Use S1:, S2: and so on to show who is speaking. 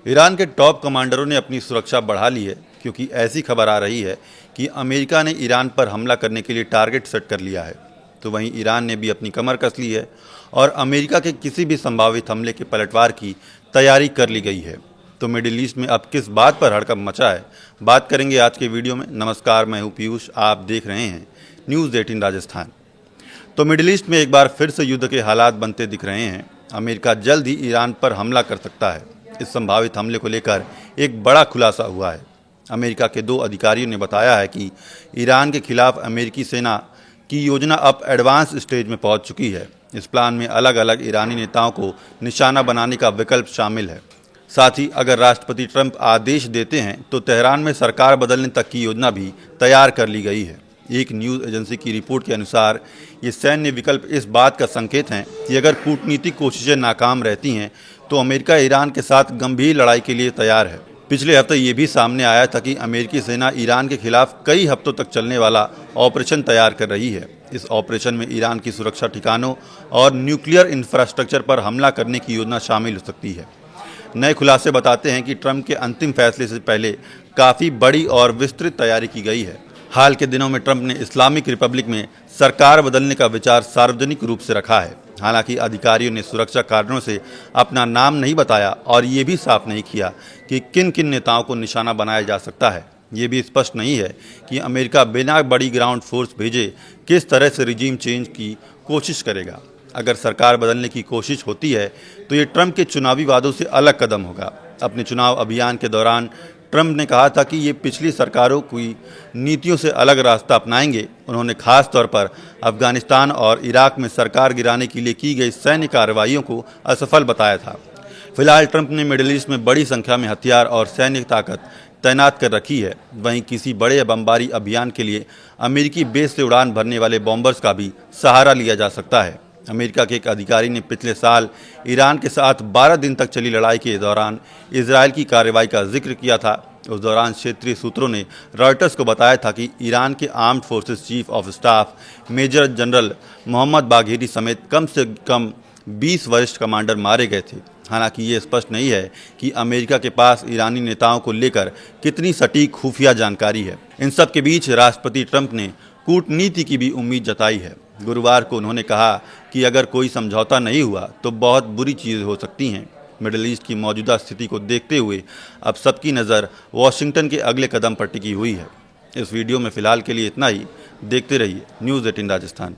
S1: Iran के top कमांडरों ने अपनी सुरक्षा बढ़ा ली है क्योंकि ऐसी खबर आ रही है कि अमेरिका ने ईरान पर हमला करने के लिए टारगेट सेट कर लिया है। तो वहीं ईरान ने भी अपनी कमर कस ली है और अमेरिका के किसी भी संभावित हमले के पलटवार की तैयारी कर ली गई है। तो मिडिल ईस्ट में अब किस बात पर हड़कंप मचा है, बात करेंगे आज के वीडियो में। नमस्कार, मैं हूँ पीयूष, आप देख रहे हैं न्यूज़ 18 राजस्थान। तो मिडिल ईस्ट में एक बार फिर से युद्ध के हालात बनते दिख रहे हैं। अमेरिका जल्द ही ईरान पर हमला कर सकता है। इस संभावित हमले को लेकर एक बड़ा खुलासा हुआ है। अमेरिका के 2 अधिकारियों ने बताया है कि ईरान के खिलाफ अमेरिकी सेना की योजना अब एडवांस स्टेज में पहुंच चुकी है। इस प्लान में अलग अलग ईरानी नेताओं को निशाना बनाने का विकल्प शामिल है। साथ ही अगर राष्ट्रपति ट्रंप आदेश देते हैं तो तेहरान में सरकार बदलने तक की योजना भी तैयार कर ली गई है। एक न्यूज़ एजेंसी की रिपोर्ट के अनुसार ये सैन्य विकल्प इस बात का संकेत हैं कि अगर कूटनीतिक कोशिशें नाकाम रहती हैं तो अमेरिका ईरान के साथ गंभीर लड़ाई के लिए तैयार है। पिछले हफ्ते ये भी सामने आया था कि अमेरिकी सेना ईरान के खिलाफ कई हफ्तों तक चलने वाला ऑपरेशन तैयार कर रही है। इस ऑपरेशन में ईरान की सुरक्षा ठिकानों और न्यूक्लियर इंफ्रास्ट्रक्चर पर हमला करने की योजना शामिल हो सकती है। नए खुलासे बताते हैं कि ट्रंप के अंतिम फैसले से पहले काफ़ी बड़ी और विस्तृत तैयारी की गई है। हाल के दिनों में ट्रंप ने इस्लामिक रिपब्लिक में सरकार बदलने का विचार सार्वजनिक रूप से रखा है। हालांकि अधिकारियों ने सुरक्षा कारणों से अपना नाम नहीं बताया और ये भी साफ नहीं किया कि किन किन नेताओं को निशाना बनाया जा सकता है। ये भी स्पष्ट नहीं है कि अमेरिका बिना बड़ी ग्राउंड फोर्स भेजे किस तरह से रिजीम चेंज की कोशिश करेगा। अगर सरकार बदलने की कोशिश होती है तो ये ट्रंप के चुनावी वादों से अलग कदम होगा। अपने चुनाव अभियान के दौरान ट्रंप ने कहा था कि ये पिछली सरकारों की नीतियों से अलग रास्ता अपनाएंगे। उन्होंने खास तौर पर अफगानिस्तान और इराक में सरकार गिराने के लिए की गई सैन्य कार्रवाइयों को असफल बताया था। फिलहाल ट्रंप ने मिडिल ईस्ट में बड़ी संख्या में हथियार और सैन्य ताकत तैनात कर रखी है। वहीं किसी बड़े बमबारी अभियान के लिए अमेरिकी बेस से उड़ान भरने वाले बॉम्बर्स का भी सहारा लिया जा सकता है। अमेरिका के एक अधिकारी ने पिछले साल ईरान के साथ 12 दिन तक चली लड़ाई के दौरान इजरायल की कार्रवाई का जिक्र किया था। उस दौरान क्षेत्रीय सूत्रों ने रॉयटर्स को बताया था कि ईरान के armed forces chief of staff major general Mohammad Bagheri समेत कम से कम 20 वरिष्ठ कमांडर मारे गए थे। हालांकि ये स्पष्ट नहीं है कि अमेरिका के पास ईरानी नेताओं को लेकर कितनी सटीक खुफिया जानकारी है। इन सब के बीच राष्ट्रपति ट्रंप ने कूटनीति की भी उम्मीद जताई है। गुरुवार को उन्होंने कहा कि अगर कोई समझौता नहीं हुआ तो बहुत बुरी चीज़ें हो सकती हैं। मिडिल ईस्ट की मौजूदा स्थिति को देखते हुए अब सबकी नज़र वॉशिंगटन के अगले कदम पर टिकी हुई है। इस वीडियो में फ़िलहाल के लिए इतना ही। देखते रहिए न्यूज़ 18 राजस्थान।